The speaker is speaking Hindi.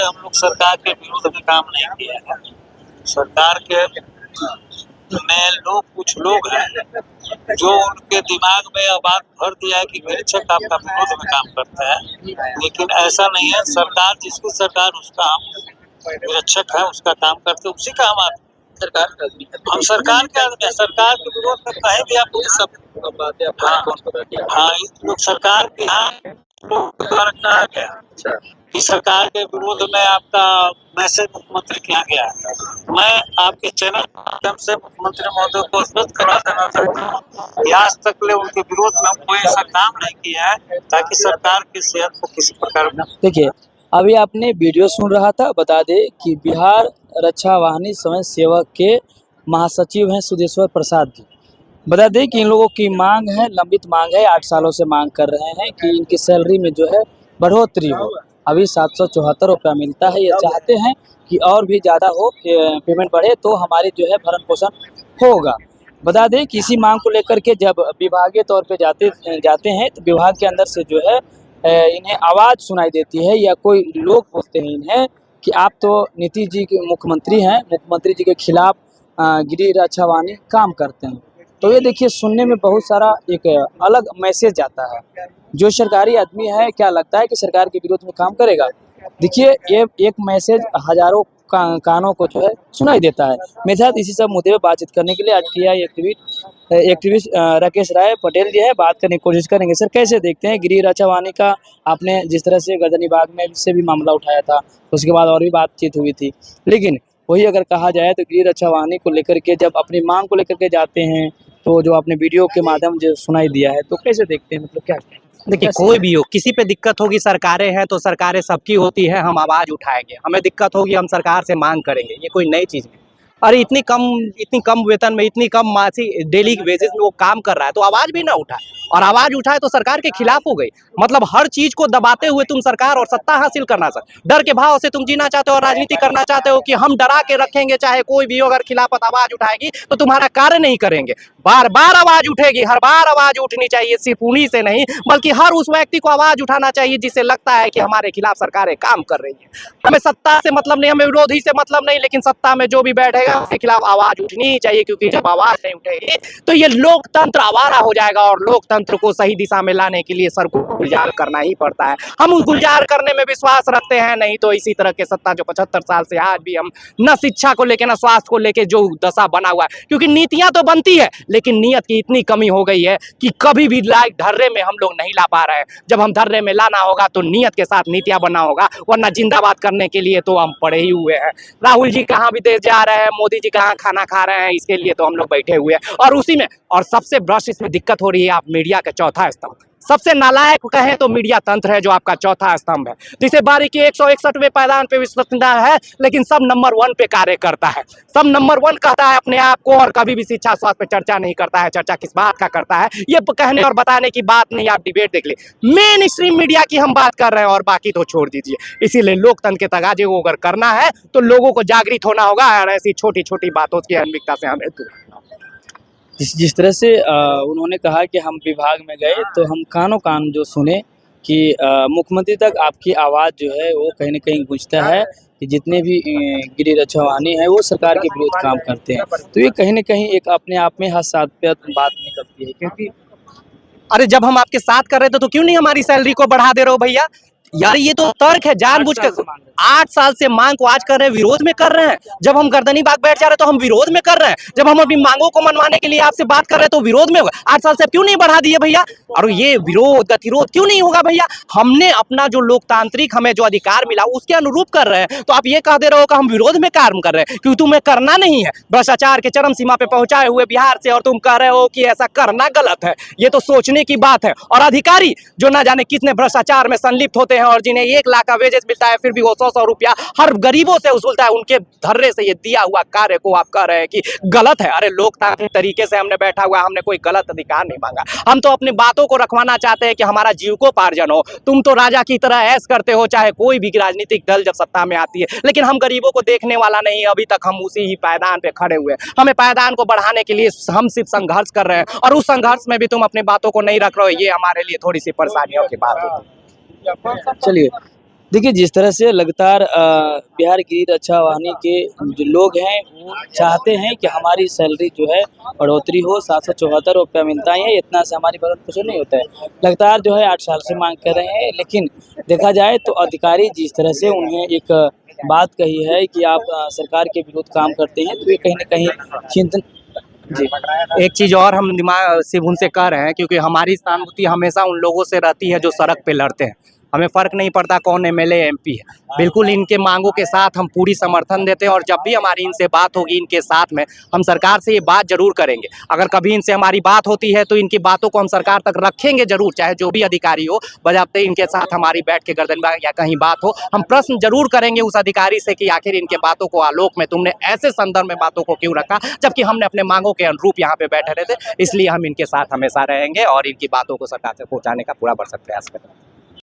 हम लोग सरकार के विरोध में काम नहीं किया है। सरकार के में कुछ लोग हैं जो उनके दिमाग में अब बात भर दिया है कि निरीक्षक आपका विरोध में काम करता है, लेकिन ऐसा नहीं है। सरकार जिसकी सरकार उसका हम निरीक्षक है, उसका काम करते उसी का हम सरकार का आदमी है। हम सरकार के आदमी है, सरकार के विरोध में कहीं भी आप सब बातें हाँ लोग सरकार के कहा गया कि सरकार के विरोध में आपका मैसेज मुख्यमंत्री किया गया है। मैं आपके चैनल के माध्यम से मुख्यमंत्री महोदय को स्पष्ट करा देना चाहता हूँ कि आज तक ले उनके विरोध में कोई ऐसा काम नहीं किया है ताकि सरकार की सेहत को किसी प्रकार में। देखिए, अभी आपने वीडियो सुन रहा था। बता दें कि बिहार रक्षा वाहिनी स्वयं सेवक के महासचिव हैं सुदेश्वर प्रसाद जी। बता दें कि इन लोगों की मांग है, लंबित मांग है, 8 सालों से मांग कर रहे हैं कि इनकी सैलरी में जो है बढ़ोतरी हो। अभी 774 रुपया मिलता है। ये चाहते हैं कि और भी ज़्यादा हो, पेमेंट बढ़े तो हमारी जो है भरण पोषण होगा। बता दें कि इसी मांग को लेकर के जब विभागीय तौर पे जाते हैं तो विभाग के अंदर से जो है इन्हें आवाज़ सुनाई देती है या कोई लोग बोलते हैं इन्हें कि आप तो नीतीश जी के मुख्यमंत्री हैं, मुख्यमंत्री जी के खिलाफ गिरिराज रक्षा वाहिनी काम करते हैं। तो ये देखिए, सुनने में बहुत सारा एक अलग मैसेज आता है। जो सरकारी आदमी है, क्या लगता है कि सरकार के विरोध में काम करेगा? देखिए, ये एक मैसेज हजारों कानों को जो है सुनाई देता है। मेरे साथ इसी सब मुद्दे पर बातचीत करने के लिए RTI एक्टिविस्ट राकेश राय पटेल जी है, बात करने की कोशिश करेंगे। सर, कैसे देखते हैं गिरिराज रक्षा वाहिनी का? आपने जिस तरह से गर्दनीबाग में से भी मामला उठाया था, उसके बाद और भी बातचीत हुई थी, लेकिन वही अगर कहा जाए तो गिरिराज रक्षा वाहिनी को लेकर के जब अपनी मांग को लेकर के जाते हैं तो जो आपने वीडियो के माध्यम से सुनाई दिया है, तो कैसे देखते हैं? मतलब क्या? देखिए, कोई भी हो, किसी पे दिक्कत होगी, सरकारें हैं तो सरकारें सबकी होती है। हम आवाज़ उठाएंगे, हमें दिक्कत होगी हम सरकार से मांग करेंगे। ये कोई नई चीज़ नहीं। अरे इतनी कम वेतन में, इतनी कम मासिक डेली वेजेस में वो काम कर रहा है तो आवाज़ भी ना उठाए, और आवाज़ उठाए तो सरकार के खिलाफ हो गई। मतलब हर चीज़ को दबाते हुए तुम सरकार और सत्ता हासिल करना चाहते, डर के भाव से तुम जीना चाहते हो और राजनीति करना चाहते हो कि हम डरा के रखेंगे, चाहे कोई भी हो, अगर खिलाफत आवाज़ उठाएगी तो तुम्हारा कार्य नहीं करेंगे। बार बार आवाज़ उठेगी, हर बार आवाज़ उठनी चाहिए, सिर्फ उन्हीं से नहीं बल्कि हर उस व्यक्ति को आवाज़ उठाना चाहिए जिससे लगता है कि हमारे खिलाफ सरकारें काम कर रही है। हमें सत्ता से मतलब नहीं, हमें विरोधी से मतलब नहीं, लेकिन सत्ता में जो भी बैठेगा उसके खिलाफ आवाज़ उठनी ही चाहिए, क्योंकि जब आवाज़ नहीं उठेगी तो ये लोकतंत्र आवारा हो जाएगा और लोकतंत्र को सही दिशा में लाने के लिए सर को गुलजार करना ही पड़ता है। हम उस गुलजार करने में विश्वास रखते हैं, नहीं तो इसी तरह के सत्ता जो 75 साल से आज भी हम न शिक्षा को लेके न स्वास्थ्य को लेके जो दशा बना हुआ है, क्योंकि नीतियां तो बनती है लेकिन नीयत की इतनी कमी हो गई है कि कभी भी लाइक धर्रे में हम लोग नहीं ला पा रहे हैं। जब हम धर्रे में लाना होगा तो नीयत के साथ नीतियां बनना होगा, वरना जिंदाबाद करने के लिए तो हम पड़े ही हुए हैं। राहुल जी कहाँ विदेश जा रहे हैं, मोदी जी कहाँ खाना खा रहे हैं, इसके लिए तो हम लोग बैठे हुए हैं। और उसी में और सबसे ब्रश इसमें दिक्कत हो रही है, आप मीडिया का चौथा स्तंभ, सबसे नालायक कहें तो मीडिया तंत्र है जो आपका चौथा स्तंभ है, जिसे बारीकी 161वें पायदान पे विश्वसनीयता है, लेकिन सब नंबर 1 पे कार्य करता है। सब नंबर 1 कहता है अपने आप को और कभी भी शिक्षा स्वास्थ्य पे चर्चा नहीं करता है। चर्चा किस बात का करता है, ये कहने और बताने की बात नहीं। आप डिबेट देख ले, मेन स्ट्रीम मीडिया की हम बात कर रहे हैं और बाकी तो छोड़ दीजिए। इसीलिए लोकतंत्र के तगाजे को अगर करना है तो लोगों को जागृत होना होगा और ऐसी छोटी छोटी बातों की अनभिज्ञता से हमें दूर। जिस तरह से उन्होंने कहा कि हम विभाग में गए तो हम कानों कान जो सुने कि मुख्यमंत्री तक आपकी आवाज़ जो है वो कहीं ना कहीं गूंजता है कि जितने भी गिरिराज रक्षा वाहिनी है वो सरकार के विरोध काम करते हैं। तो ये कहीं ना कहीं एक अपने आप में हास्यास्पद बात निकलती है, क्योंकि अरे जब हम आपके साथ कर रहे थे तो क्यों नहीं हमारी सैलरी को बढ़ा दे रहे हो भैया? यार ये तो तर्क है, जानबूझकर 8 साल से मांग को आज कर रहे हैं, विरोध में कर रहे हैं। जब हम गर्दनीबाग बैठ जा रहे हैं तो हम विरोध में कर रहे हैं। जब हम अपनी मांगों को मनवाने के लिए आपसे बात कर रहे हैं तो विरोध में होगा। 8 साल से क्यों नहीं बढ़ा दिए भैया? और ये विरोध गतिरोध क्यों नहीं होगा भैया? हमने अपना जो लोकतांत्रिक हमें जो अधिकार मिला उसके अनुरूप कर रहे हैं, तो आप ये कह दे रहे हो कि हम विरोध में काम कर रहे हैं क्योंकि तुम्हें करना नहीं है। भ्रष्टाचार के चरम सीमा पे पहुंचाए हुए बिहार से और तुम कह रहे हो कि ऐसा करना गलत है, ये तो सोचने की बात है। और अधिकारी जो ना जाने कितने भ्रष्टाचार में संलिप्त होते हैं और जिन्हें 1 लाख का वेजेस मिलता है फिर भी वो 100 रुपया हर गरीबों से वसूलता है, उनके धर्रे से ये दिया हुआ कार्य को आप कह रहे हैं कि गलत है। अरे लोकतांत्रिक तरीके से हमने बैठा हुआ, हमने कोई गलत अधिकार नहीं मांगा। हम तो अपनी बातों को रखवाना चाहते हैं कि हमारा जीविकोपार्जन हो। तुम तो राजा की तरह ऐश करते हो चाहे कोई भी राजनीतिक दल जब सत्ता में आती है, लेकिन हम गरीबों को देखने वाला नहीं। अभी तक हम उसी ही पायदान पे खड़े हुए हैं। हमें पायदान को बढ़ाने के लिए हम सिर्फ संघर्ष कर रहे हैं और उस संघर्ष में भी तुम अपनी बातों को नहीं रख रहे हो, ये हमारे लिए थोड़ी सी परेशानियों की बात है। चलिए, देखिए, जिस तरह से लगातार बिहार गृह रक्षा वाहिनी के जो लोग हैं वो चाहते हैं कि हमारी सैलरी जो है बढ़ोतरी हो, 774 रुपया मिलता है, इतना से हमारी भरण पोषण नहीं होता है। लगातार जो है 8 साल से मांग कर रहे हैं, लेकिन देखा जाए तो अधिकारी जिस तरह से उन्हें एक बात कही है कि आप सरकार के विरुद्ध काम करते हैं, तो ये कहीं न कहीं चिंतन। जी। एक चीज़ और हम दिमाग से उनसे कह रहे हैं, क्योंकि हमारी सहानुभूति हमेशा उन लोगों से रहती है जो सड़क पे लड़ते हैं। हमें फ़र्क नहीं पड़ता कौन एमएलए एमपी है, बिल्कुल इनके मांगों के साथ हम पूरी समर्थन देते हैं। और जब भी हमारी इनसे बात होगी इनके साथ में, हम सरकार से ये बात ज़रूर करेंगे। अगर कभी इनसे हमारी बात होती है तो इनकी बातों को हम सरकार तक रखेंगे ज़रूर, चाहे जो भी अधिकारी हो। बजाते इनके साथ हमारी बैठ के गर्दन या कहीं बात हो, हम प्रश्न जरूर करेंगे उस अधिकारी से कि आखिर इनके बातों को आलोक में तुमने ऐसे संदर्भ में बातों को क्यों रखा, जबकि हमने अपने मांगों के अनुरूप यहाँ पे बैठे रहे थे। इसलिए हम इनके साथ हमेशा रहेंगे और इनकी बातों को सरकार तक पहुँचाने का पूरा भरसक प्रयास करेंगे।